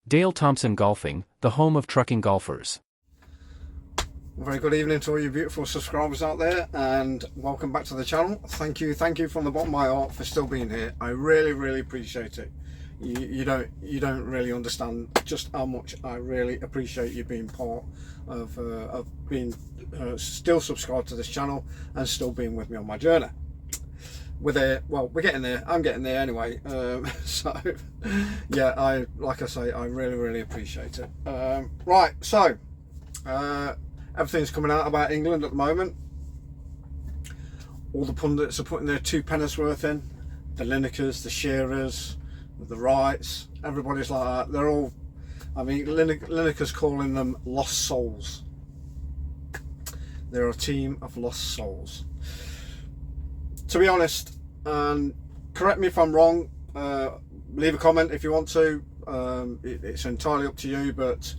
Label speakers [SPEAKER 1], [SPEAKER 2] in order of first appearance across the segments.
[SPEAKER 1] Dale Thompson Golfing, the home of trucking golfers.
[SPEAKER 2] Very good evening to all you beautiful subscribers out there, and welcome back to the channel. Thank you from the bottom of my heart for still being here. I really appreciate it. You don't really understand just how much I really appreciate you being part of being still subscribed to this channel and still being with me on my journey. We're getting there. I'm getting there anyway. So yeah, like I say, I really appreciate it. Right, so everything's coming out about England at the moment. All the pundits are putting their two pennies worth in. The Linekers, the Shearers, the Wrights, everybody's like that. They're all, I mean, Lineker's calling them lost souls. They're a team of lost souls. To be honest, and correct me if I'm wrong, leave a comment if you want to. It's entirely up to you, but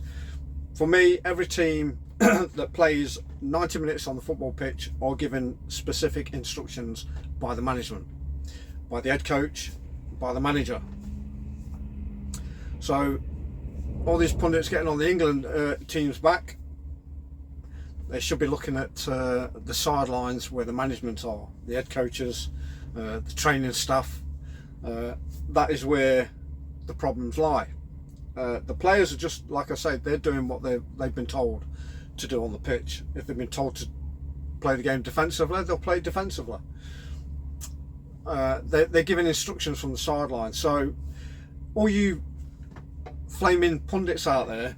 [SPEAKER 2] for me, every team that plays 90 minutes on the football pitch are given specific instructions by the management, by the head coach, by the manager. So all these pundits getting on the England team's back, they should be looking at the sidelines where the management are, the head coaches, the training staff. That is where the problems lie. The players are just, like I say, they're doing what they've been told to do on the pitch. If they've been told to play the game defensively, they'll play defensively. They're giving instructions from the sideline. So all you flaming pundits out there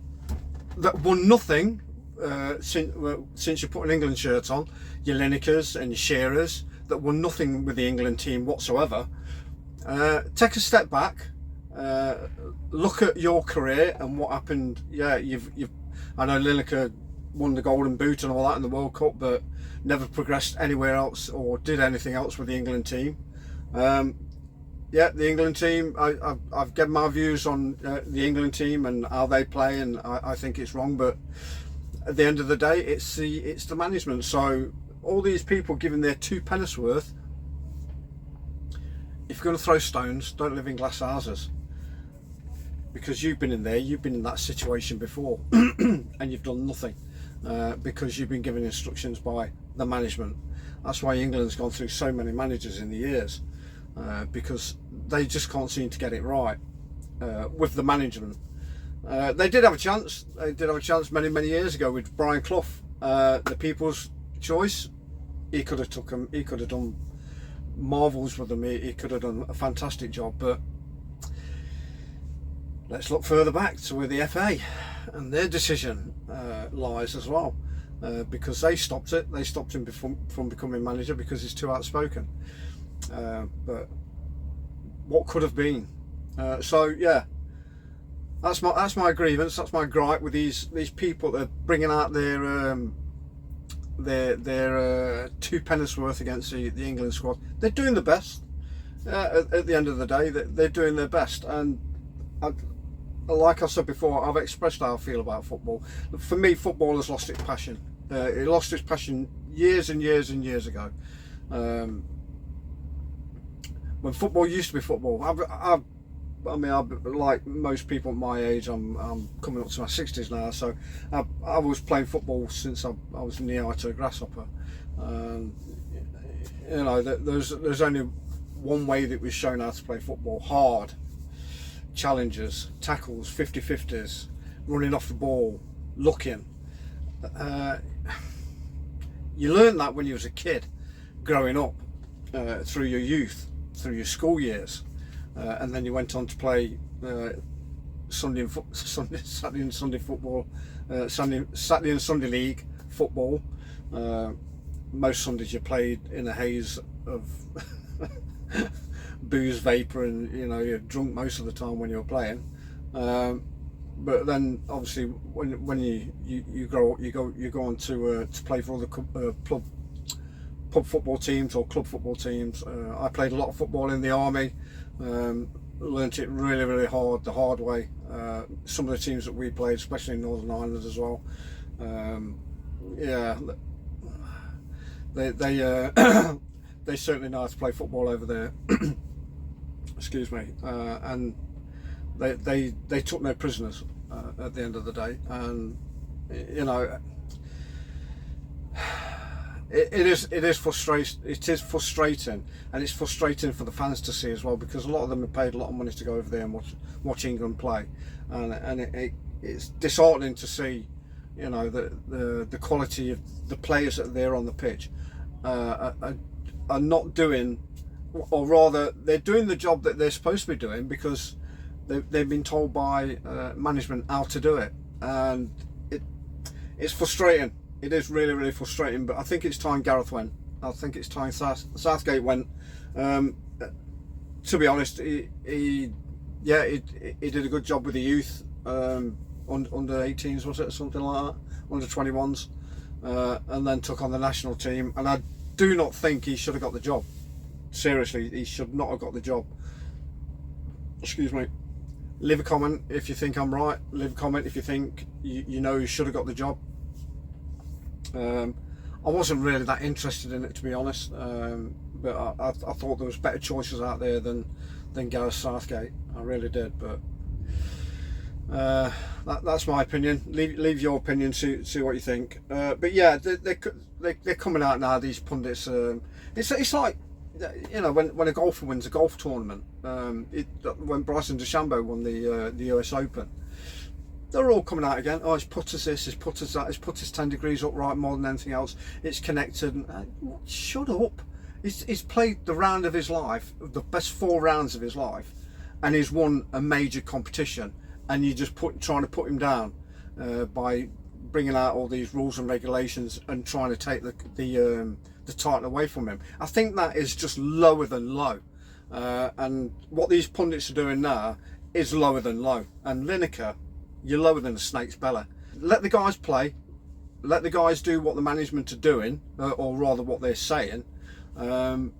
[SPEAKER 2] that won nothing since you put an England shirt on, your Linekers and your Shearers that won nothing with the England team whatsoever, take a step back, look at your career and what happened. Yeah, I know Lineker won the Golden Boot and all that in the World Cup, but never progressed anywhere else or did anything else with the England team. Yeah, the England team, I've given my views on the England team and how they play, and I think it's wrong, but at the end of the day, it's the management. So all these people giving their two pennies worth, if you're going to throw stones, don't live in glass houses, because you've been in there, you've been in that situation before and you've done nothing because you've been given instructions by the management. That's why England's gone through so many managers in the years, because they just can't seem to get it right with the management. They did have a chance. They did have a chance many years ago with Brian Clough, the people's choice. He could have took them. He could have done marvels with them. He could have done a fantastic job. But let's look further back to where the FA and their decision lies as well, because they stopped it. They stopped him from becoming manager because he's too outspoken. But what could have been? So yeah. That's my grievance. That's my gripe with these people that are bringing out their two pennies worth against the England squad. They're doing the best. At the end of the day, they're doing their best. And like I said before, I've expressed how I feel about football. For me, football has lost its passion. It lost its passion years and years ago. When football used to be football, I mean, like most people my age, I'm coming up to my 60s now, so I was playing football since I was knee-high to a grasshopper. You know, there's only one way that we've shown how to play football: hard, challenges, tackles, 50-50s, running off the ball, looking. You learn that when you was a kid, growing up, through your youth, through your school years. And then you went on to play Saturday and Sunday football, Saturday and Sunday league football. Most Sundays you played in a haze of booze, vapour, and you're drunk most of the time when you're playing. But then obviously when you grow up, you go on to play for other pub football teams or club football teams. I played a lot of football in the army. Learnt it really hard, the hard way. Some of the teams that we played, especially in Northern Ireland as well, yeah, they certainly know how to play football over there. Excuse me. And they took no prisoners at the end of the day, and you know, it is frustrating, and it's frustrating for the fans to see as well, because a lot of them have paid a lot of money to go over there and watch England play, and it's disheartening to see, you know, the quality of the players that are there on the pitch are not doing, or rather they're doing the job that they're supposed to be doing, because they've been told by management how to do it, and it's frustrating. It is really, really frustrating, but I think it's time Gareth went. I think it's time Southgate went. To be honest, he did a good job with the youth, under 18s, was it, something like that, under 21s, and then took on the national team. And I do not think he should have got the job. Seriously, he should not have got the job. Excuse me. Leave a comment if you think I'm right. Leave a comment if you think you know he should have got the job. I wasn't really that interested in it, to be honest, but I thought there was better choices out there than Gareth Southgate. I really did, but that's my opinion. Leave your opinion, see what you think. But yeah, they're coming out now, these pundits. It's like, you know, when a golfer wins a golf tournament, when Bryson DeChambeau won the US Open, they're all coming out again. Oh, his putter's this, his putter's that, his putter's 10 degrees upright more than anything else. It's connected. Shut up. He's played the round of his life, the best 4 rounds of his life, and he's won a major competition. And you just trying to put him down by bringing out all these rules and regulations and trying to take the title away from him. I think that is just lower than low. And what these pundits are doing now is lower than low. And Lineker, you're lower than a snake's belly. Let the guys play. Let the guys do what the management are doing, or rather what they're saying. And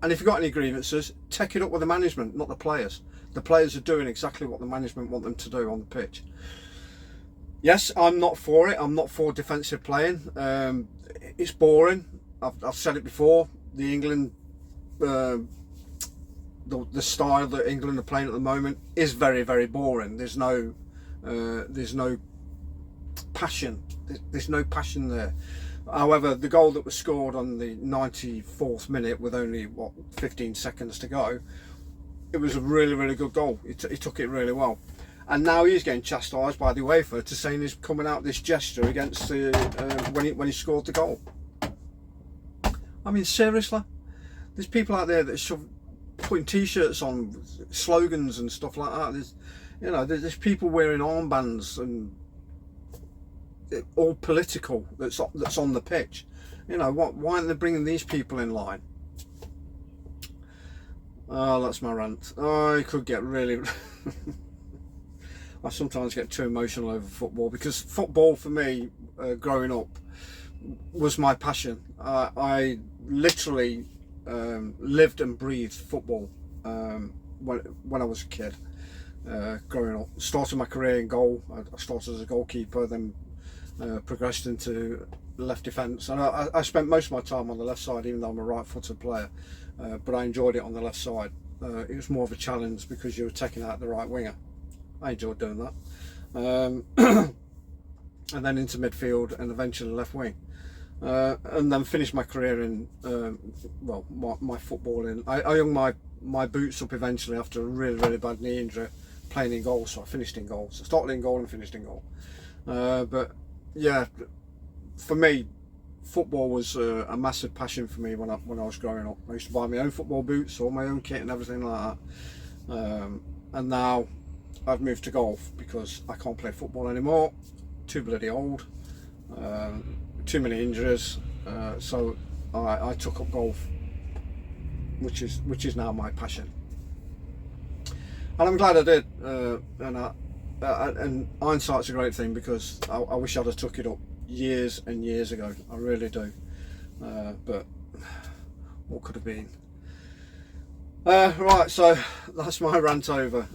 [SPEAKER 2] if you've got any grievances, take it up with the management, not the players. The players are doing exactly what the management want them to do on the pitch. Yes, I'm not for it. I'm not for defensive playing. It's boring. I've said it before. The England, the style that England are playing at the moment is very, very boring. There's no passion. There's no passion there. However, the goal that was scored on the 94th minute with only 15 seconds to go, it was a really, really good goal. He took it really well, and now he's getting chastised by the UEFA to saying he's coming out this gesture against when he scored the goal. I mean, seriously, there's people out there that are putting T-shirts on, slogans and stuff like that. There's people wearing armbands and all political that's on the pitch. You know what? Why aren't they bringing these people in line? Oh, that's my rant. Oh, I could get really I sometimes get too emotional over football, because football for me, growing up, was my passion. I literally lived and breathed football when I was a kid, growing up. Started my career in goal. I started as a goalkeeper, then progressed into left defence, and I spent most of my time on the left side, even though I'm a right-footed player, but I enjoyed it on the left side. It was more of a challenge because you were taking out the right winger. I enjoyed doing that, and then into midfield and eventually left wing, and then finished my career in my footballing. I hung my boots up eventually after a really, really bad knee injury playing in goal, so I finished in goal. So I started in goal and finished in goal, but yeah, for me, football was a massive passion for me when I was growing up. I used to buy my own football boots, all my own kit and everything like that. And now I've moved to golf because I can't play football anymore. Too bloody old. Too many injuries. So I took up golf, which is now my passion. And I'm glad I did. And hindsight's a great thing, because I wish I'd have took it up years and years ago. I really do. But what could have been? Right, so that's my rant over.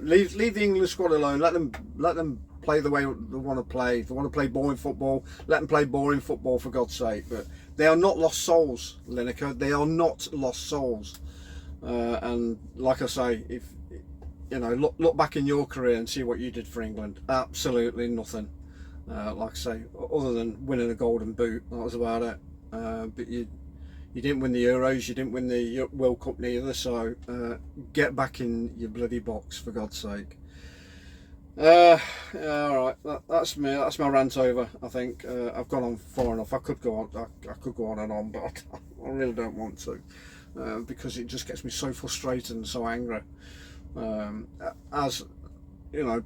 [SPEAKER 2] Leave the England squad alone. Let them play the way they want to play. If they want to play boring football, let them play boring football, for God's sake. But they are not lost souls, Lineker. They are not lost souls. And like I say, you know, look back in your career and see what you did for England. Absolutely nothing. Like I say, other than winning a golden boot, that was about it. But you didn't win the Euros, you didn't win the World Cup neither. So get back in your bloody box, for God's sake. Yeah, all right, that's me. That's my rant over. I think I've gone on far enough. I could go on. I could go on and on, but I really don't want to, because it just gets me so frustrated and so angry. As you know,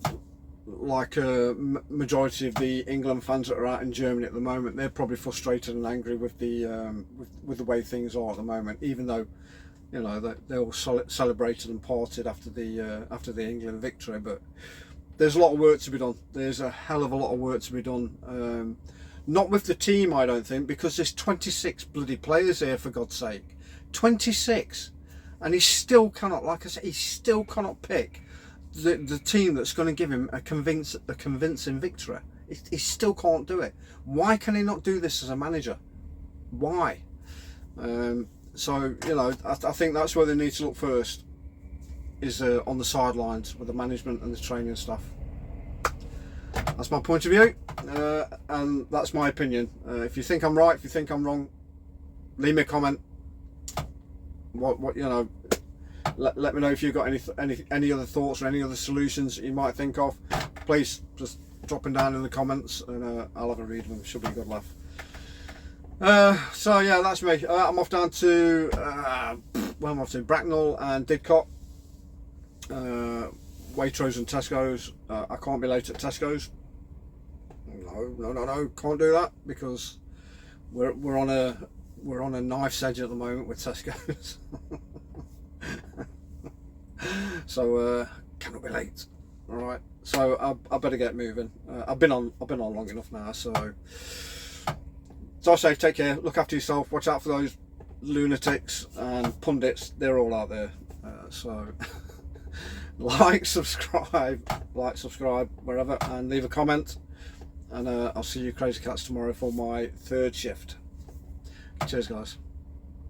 [SPEAKER 2] like a majority of the England fans that are out in Germany at the moment, they're probably frustrated and angry with the with the way things are at the moment. Even though, you know, they all celebrated and partied after the England victory, but there's a lot of work to be done. There's a hell of a lot of work to be done. Not with the team, I don't think, because there's 26 bloody players here, for God's sake. 26, and he still cannot, like I said, he still cannot pick the team that's going to give him a convincing victory. He still can't do it. Why can he not do this as a manager? Why? So, you know, I think that's where they need to look first, is on the sidelines with the management and the training staff. That's my point of view, and that's my opinion. If you think I'm right, if you think I'm wrong, leave me a comment. What you know, let me know if you've got any other thoughts or any other solutions that you might think of. Please just drop them down in the comments, and I'll have a read of them. Should be a good laugh. So yeah, that's me. I'm off down to where am I off to? Bracknell and Didcot. Waitrose and Tesco's. I can't be late at Tesco's. No, can't do that, because we're on a knife's edge at the moment with Tesco's. So cannot be late. All right, so I better get moving. I've been on long enough now. So safe. Take care. Look after yourself. Watch out for those lunatics and pundits. They're all out there. So. Like, subscribe wherever, and leave a comment, and I'll see you crazy cats tomorrow for my third shift. Cheers, guys.